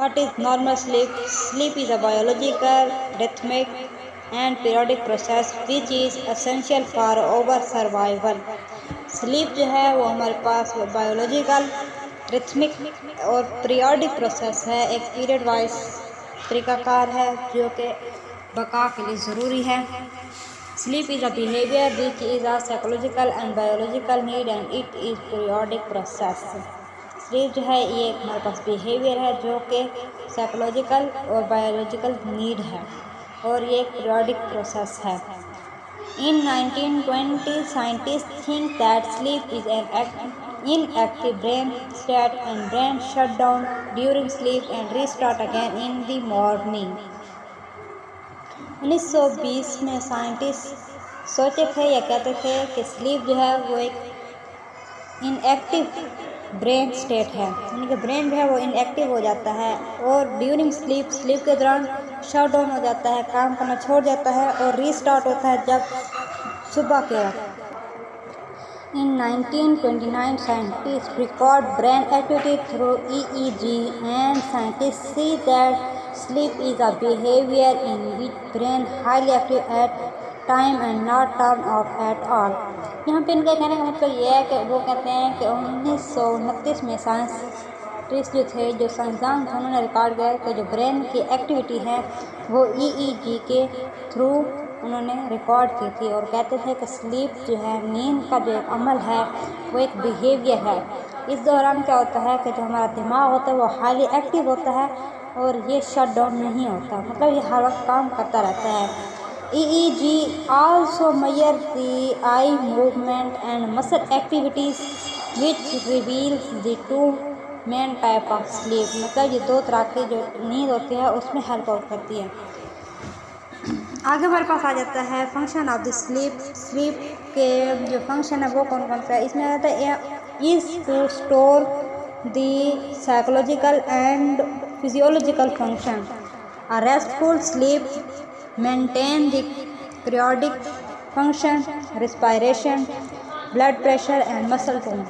What is normal sleep? Sleep is a biological, rhythmic, and periodic process which is essential for our survival. Sleep जो है वो हमारे पास biological, rhythmic और periodic process है, एक period wise तरीक़ाकार है जो कि बका के लिए ज़रूरी है। Sleep is a behaviour which is a psychological and biological need and it is periodic process. Sleep जो है ये हमारे पास बिहेवियर है जो कि साइकोलॉजिकल और बायोलॉजिकल नीड है और ये एक पीरियोडिक प्रोसेस है। In 1920, scientists think that sleep is an inactive brain state and brain shut down during sleep and restart again in the morning. 1920 में साइंटिस्ट सोचे थे या कहते थे कि स्लीप जो है वो एक इनएक्टिव ब्रेन स्टेट है, यानी कि ब्रेन जो है वो इनएक्टिव हो जाता है और ड्यूरिंग स्लीप के दौरान शट डाउन हो जाता है, काम करना छोड़ जाता है और रीस्टार्ट होता है जब सुबह के वक्त। In 1929, scientists record brain activity through EEG and scientists see that sleep is a behavior in which brain highly active at time and not turn off at all. यहाँ पे इनका कहने का मतलब ये है कि वो कहते हैं कि 1929 में साइंटिस्ट जो थे, जो साइंसदान थे, उन्होंने रिकॉर्ड किया कि जो ब्रेन की एक्टिविटी है वो EEG के थ्रू उन्होंने रिकॉर्ड की थी और कहते थे कि स्लीप जो है, नींद का जो एक अमल है वो एक बिहेवियर है। इस दौरान क्या होता है कि जो हमारा दिमाग होता है वो हाईली एक्टिव होता है और ये शट डाउन नहीं होता, मतलब ये हर वक्त काम करता रहता है। EEG also measure the eye movement and muscle activities which reveals the two main type of sleep, मतलब ये दो तरह की जो नींद होती है उसमें हेल्प आउट करती है। आगे हमारे पास आ जाता है function of the sleep. Sleep के जो फंक्शन है वो कौन कौन सा है, इसमें आता है is to store the psychological and physiological function. A restful sleep maintain the periodic function, respiration, blood pressure and muscle tone.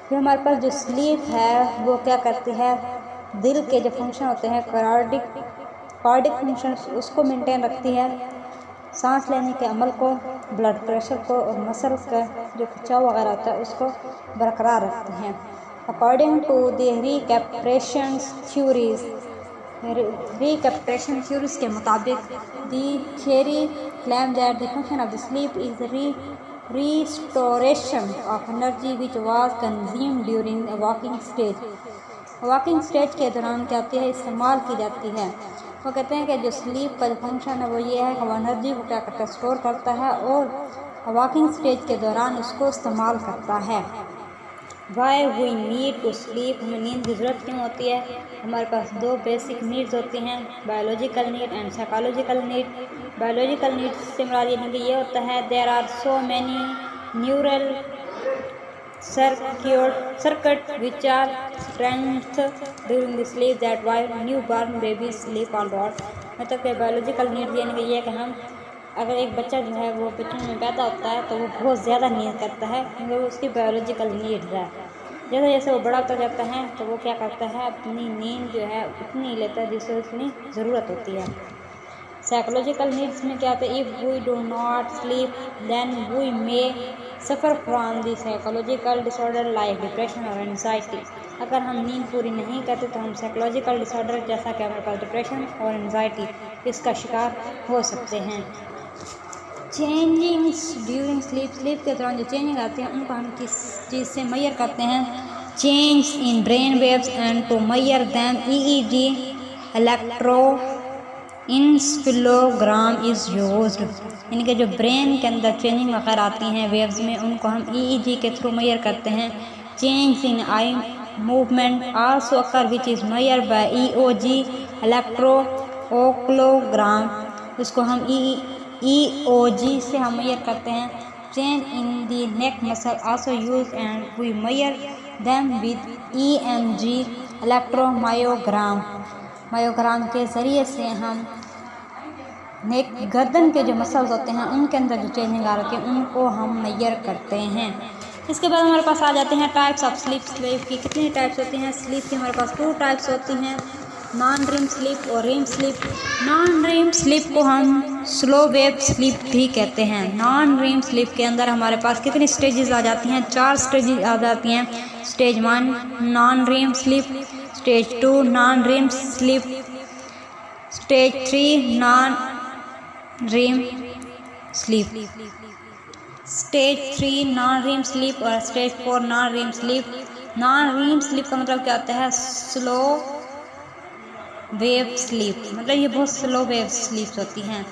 फिर हमारे पास जो स्लीप है वो क्या करती है, दिल के जो फंक्शन होते हैं कार्डिक फंक्शन उसको मेंटेन रखती है, सांस लेने के अमल को, ब्लड प्रेशर को और मसल का जो खिंचाव वगैरह होता है उसको बरकरार रखती हैं। According to the recuperation theories के मुताबिक the theory claim that the function of the sleep is restoration of energy which was consumed during the waking stage. Walking stage के दौरान क्या होती है, इस्तेमाल की जाती है। वो कहते हैं कि जो स्लीप का जो फंक्शन है वो ये है कि वो एनर्जी को क्या करता है, स्टोर करता है और वॉकिंग स्टेज के दौरान उसको इस्तेमाल करता है। Why we need to sleep, हमें नींद की ज़रूरत क्यों होती है? हमारे पास दो बेसिक नीड्स होती हैं, biological need and psychological need. Biological need से मुराद ये होता है there are so many neural circuit which are strengthened during the sleep that while newborn babies sleep a lot। मतलब कि बायोलॉजिकल नीड यानी कि ये है कि हम अगर एक बच्चा जो है वो बचपन में पैदा होता है तो वो बहुत ज़्यादा नींद करता है क्योंकि वो उसकी बायोलॉजिकल नीड है। जैसे जैसे वो बड़ा होता जाता है तो वो क्या करता है, अपनी नींद जो है उतनी लेता है जिससे उसकी ज़रूरत होती है। साइकोलॉजिकल नीड्स में क्या होता है, if we do not sleep then we may suffer from the psychological disorder like depression और एंजाइटी। अगर हम नींद पूरी नहीं करते तो हम साइकोलॉजिकल डिसऑर्डर जैसा कि हमारे पास डिप्रेशन और एंजाइटी इसका शिकार हो सकते हैं। चेंजिंग्स ड्यूरिंग स्लीप के दौरान जो चेंजिंग आती हैं उनको हम किस चीज़ से मेजर करते हैं, change in brain waves and to measure them EEG electro encephalogram is used. यानी कि जो ब्रेन के अंदर चेंजिंग वगैरह आती हैं वेव्स में उनको हम EEG के थ्रू मेजर करते हैं। Change in eye movement also occur which is measure by EOG electro oculogram, उसको हम EOG से हम मेजर करते हैं। Change in the neck muscle also use and we measure them with EMG electromyogram. Myogram के ज़रिए से हम नेक गर्दन के जो मसल्स होते हैं उनके अंदर जो चेंजिंग आ रही है उनको हम मेजर करते हैं। इसके बाद हमारे पास आ जाते हैं टाइप्स ऑफ स्लीप। स्लीप की कितनी टाइप्स होती हैं? स्लीप की हमारे पास 2 टाइप्स होती हैं, नॉन रीम स्लीप और रीम स्लीप। नॉन रीम स्लीप को हम स्लो वेव स्लीप भी कहते हैं। नॉन रीम स्लीप के अंदर हमारे पास कितनी स्टेजेस आ जाती हैं? 4 स्टेजेस आ जाती हैं। Stage 1 non REM sleep, stage 2 non REM sleep, stage 3 non REM sleep, stage 3 non REM sleep और stage 4 non REM sleep. Non REM sleep का मतलब क्या होता है? स्लो वेव स्लीप, मतलब ये बहुत स्लो वेव स्लीप्स होती हैं।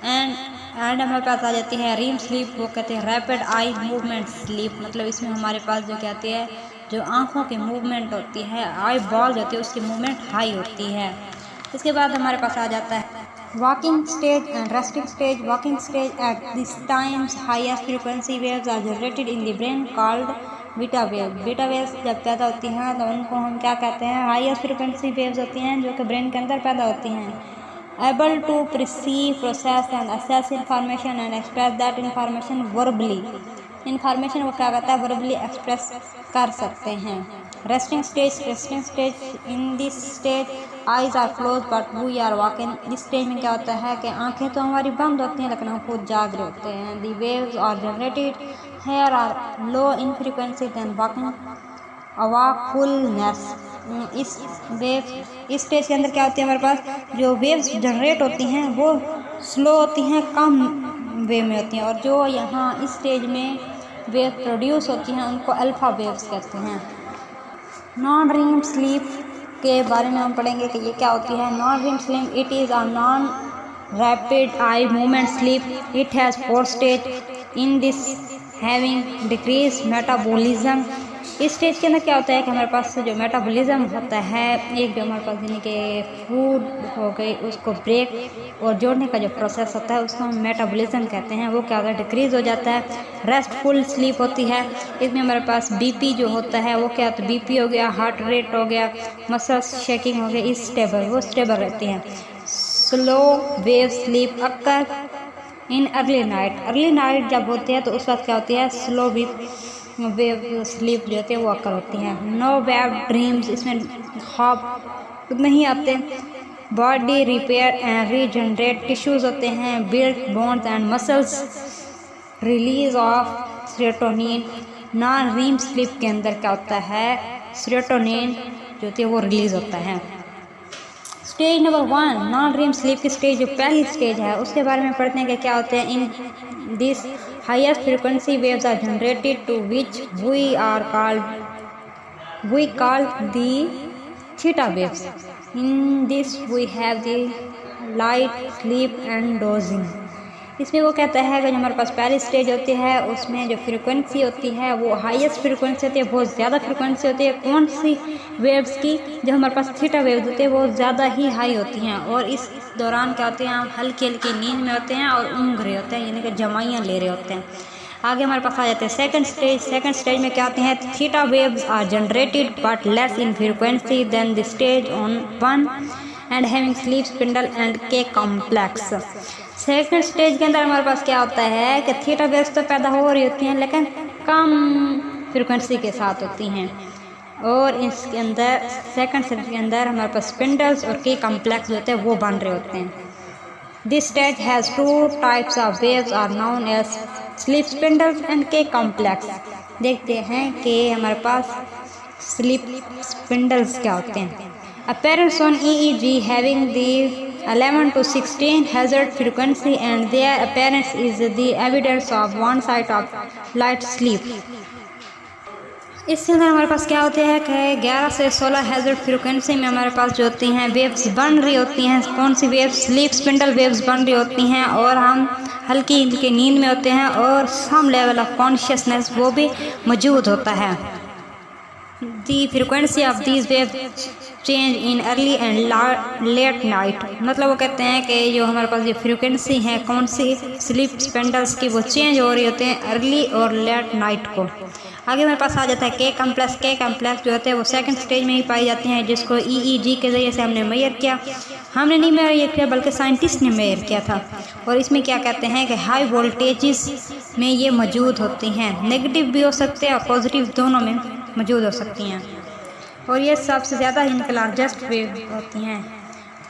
एंड हमारे पास आ जाती है रीम स्लीप, वो कहते हैं रैपिड आई मूवमेंट स्लीप, मतलब इसमें हमारे पास जो कहती है जो आँखों की मूवमेंट होती है, आई बॉल होती है, उसकी मूवमेंट हाई होती है। इसके बाद हमारे पास आ जाता है walking stage and resting stage. Walking stage at this times highest frequency waves are generated in the brain called beta wave. Beta waves जब पैदा होती हैं तो उनको हम क्या कहते हैं? हाईएस्ट फ्रीक्वेंसी वेव्स होती हैं जो कि ब्रेन के अंदर पैदा होती हैं। Able to perceive, process and assess information and express that information verbally. Information को क्या कहता है? वर्बली एक्सप्रेस कर सकते हैं। Resting stage, resting stage in this stage eyes are close but we are walking. इस स्टेज में क्या होता है कि आंखें तो हमारी बंद होती हैं लेकिन हम खुद जाग रहे होते हैं। The waves are generated here are low in frequency than waking awakefulness. इस स्टेज के अंदर क्या होती है? हमारे पास जो वेव्स जनरेट होती हैं वो स्लो होती हैं, कम वे में होती हैं, और जो यहाँ इस स्टेज में वेव प्रोड्यूस होती हैं उनको अल्फ़ा वेव्स कहते हैं। नॉन रीम स्लीप के बारे में हम पढ़ेंगे कि ये क्या होती है। Non REM sleep it is a non rapid eye movement sleep. It has 4 stage in this having decrease metabolism. इस स्टेज के अंदर क्या होता है कि हमारे पास जो मेटाबॉलिज्म होता है, एक जो हमारे पास यानी कि फूड हो गई उसको ब्रेक और जोड़ने का जो प्रोसेस होता है उसको हम मेटाबॉलिज्म कहते हैं, वो क्या होता है? डिक्रीज़ हो जाता है। रेस्टफुल स्लीप होती है, इसमें हमारे पास बीपी जो होता है वो क्या होता है? बीपी हो गया, हार्ट रेट हो गया, मसल्स शेकिंग हो गया, इस स्टेबल वो स्टेबल रहती हैं। Slow wave sleep occur in early night. Early night जब होती है तो उस वक्त क्या होती है? स्लो वेव स्लीप जो होती है वो अक्कर होती हैं। नो वेव ड्रीम्स, इसमें ख्वाब नहीं आते। Body repair and regenerate, tissues होते हैं, build bones and muscles, release of serotonin. Non REM sleep के अंदर क्या होता है? सेरोटोनिन जो होती है वो रिलीज होता है। Stage number 1 non REM sleep की स्टेज जो पहली स्टेज है उसके बारे में पढ़ते हैं कि क्या होते हैं। In this highest frequency waves are generated to which we call the theta waves. In this we have the light sleep and dozing. इसमें वो कहता है कि जो हमारे पास पहली स्टेज होती है उसमें जो फ्रीक्वेंसी होती है वो हाईएस्ट फ्रीक्वेंसी होती है, बहुत ज़्यादा फ्रीक्वेंसी होती है। कौन सी वेव्स की? जो हमारे पास थीटा वेव्स होती है वो ज़्यादा ही हाई होती हैं, और इस दौरान क्या होते हैं? हम हल्की हल्की नींद में होते हैं और ऊँघ रहे होते हैं, यानी कि जमाइयाँ ले रहे होते हैं। आगे हमारे पास आ जाते हैं सेकंड स्टेज। सेकंड स्टेज में क्या आते हैं? Theta waves are generated but less in frequency than the stage on 1 and having sleep spindle and K complex. Second stage के अंदर हमारे पास क्या होता है कि थीटा वेव्स तो पैदा हो रही होती हैं लेकिन कम फ्रीक्वेंसी के साथ होती हैं, और इसके अंदर सेकंड स्टेज के अंदर हमारे पास स्पिंडल्स और के कॉम्प्लेक्स होते हैं वो बन रहे होते हैं। This stage has 2 types of waves are known as sleep spindles and K complex. देखते हैं कि हमारे पास स्लीप स्पिंडल्स क्या होते हैं। Appearance on EEG having the 11 to 16 hazard frequency and their appearance is the evidence of one side of light sleep। इसके अंदर हमारे पास क्या होते हैं कि 11 से 16 हैजर्ड फ्रीक्वेंसी में हमारे पास जो होती हैं वेव्स बन रही होती हैं। कौन सी वेव्स? स्लीप स्पिंडल वेव्स बन रही होती हैं, और हम हल्की हल्की नींद में होते हैं और सम लेवल ऑफ कॉन्शियसनेस वो भी मौजूद होता है। The frequency of these waves change in early and let night, मतलब वो कहते हैं कि जो हमारे पास ये फ्रीक्वेंसी है कौन सी स्लीप स्पेंडल्स की वो चेंज हो रही होते हैं अर्ली और लेट नाइट को। आगे हमारे पास आ जाता है के कॉम्प्लेक्स। के कॉम्प्लेक्स जो होते हैं वो सेकंड स्टेज में ही पाई जाती हैं, जिसको EEG के ज़रिए से हमने मेजर किया। हमने नहीं मेजर किया बल्कि साइंटिस्ट ने मेजर किया था, और इसमें क्या कहते हैं कि हाई वोल्टेजेस में ये मौजूद होती हैं। नेगेटिव भी हो सकते हैं और पॉजिटिव दोनों में मौजूद हो सकती हैं। और ये सबसे ज़्यादा इनके लार्जेस्ट वेव होती हैं,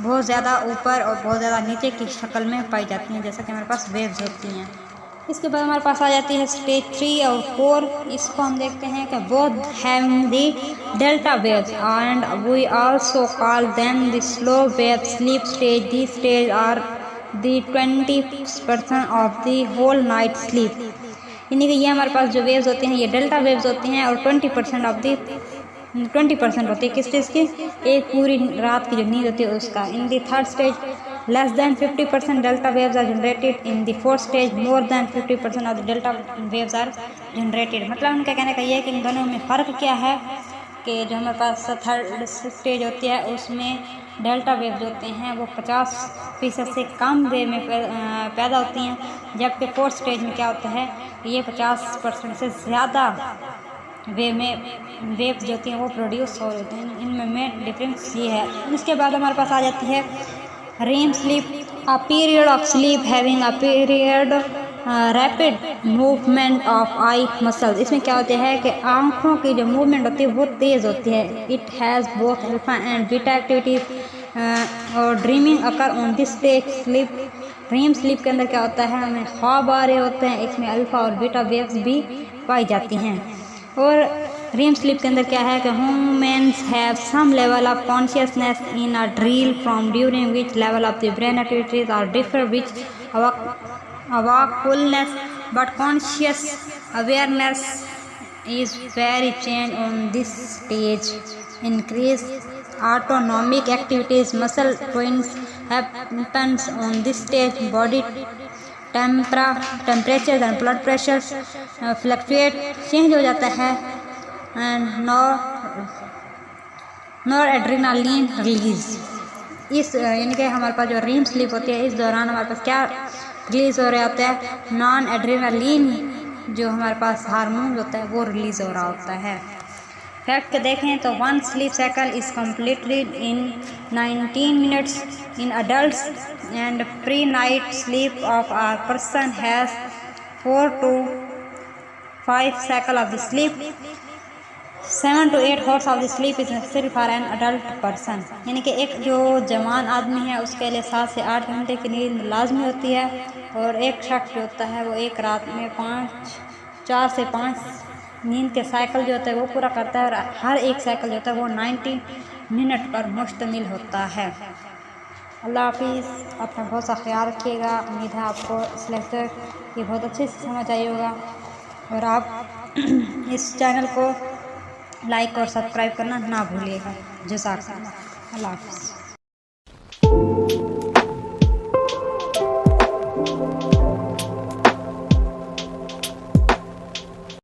बहुत ज़्यादा ऊपर और बहुत ज़्यादा नीचे की शक्ल में पाई जाती हैं, जैसा कि हमारे पास वेव्स होती हैं। इसके बाद हमारे पास आ जाती है स्टेज 3 और 4। इसको हम देखते हैं कि both having the delta waves and we also call them the slow wave sleep stage. The stage are the 20% of the whole night sleep. यानी कि ये हमारे पास जो वेव्स होती हैं ये डेल्टा वेव्स होती हैं और 20% ऑफ दी 20% होती है किस चीज़ की, एक पूरी रात की जो नींद होती है उसका। In the third stage less than 50% delta waves are generated. In the fourth stage more than 50% of the delta waves are generated। मतलब उनका कहने का ये है कि इन दोनों में फ़र्क क्या है कि जो हमारे पास थर्ड स्टेज होती है उसमें डेल्टा वेव्स होते हैं वो 50% से कम वेव में पैदा होती हैं, जबकि फोर्थ स्टेज में क्या होता है ये 50% से ज़्यादा वेव में वेव्स जो होती हैं वो प्रोड्यूस हो होते हैं। इनमें डिफरेंस ये है। इसके बाद हमारे पास आ जाती है REM sleep, a period of sleep having a period rapid movement of eye muscles। इसमें क्या होता है कि आँखों की जो मूवमेंट होती है वो तेज़ होती है। It has both alpha and beta activities और dreaming occur on this stage sleep. REM sleep के अंदर क्या होता है, हमें ख्वाब आ रहे होते हैं, इसमें अल्फा और बीटा वेव्स भी पाई जाती हैं। और REM स्लीप के अंदर क्या है कि humans have some level of consciousness in a dream from during which level of the brain activities are differ which wakefulness but conscious awareness is very change on this stage। Increase autonomic activities, muscle twins happens on this stage, body temperature and blood pressure fluctuate change हो जाता है and nor adrenaline release. इस यानी कि हमारे पास जो REM sleep होती है इस दौरान हमारे पास क्या रिलीज़ हो रहा होता है, नॉन एड्रेनालिन जो हमारे पास हार्मोन होता है वो रिलीज़ हो रहा होता है। फैक्ट देखें तो one sleep cycle is completed in 19 minutes in adults and pre night sleep of a person has 4 to 5 cycle of the sleep. 7 to 8 hours of the sleep is necessary for an adult person। यानी कि एक जो जवान आदमी है उसके लिए 7 से 8 घंटे की नींद लाजमी होती है, और एक शख्स जो होता है वो एक रात में 4 से 5 नींद के साइकिल जो होता है वो पूरा करता है, और हर एक साइकिल जो होता है वो 90 मिनट पर मुश्तमिल होता है। अल्लाह हाफिज़। अपना बहुत सा ख्याल रखिएगा। उम्मीद है आपको इस लेक्चर की बहुत अच्छे से समझ आई होगा, और आप इस चैनल को लाइक और सब्सक्राइब करना ना भूलिएगा। जज़ाकल्लाह। अल्लाह हाफ़िज़।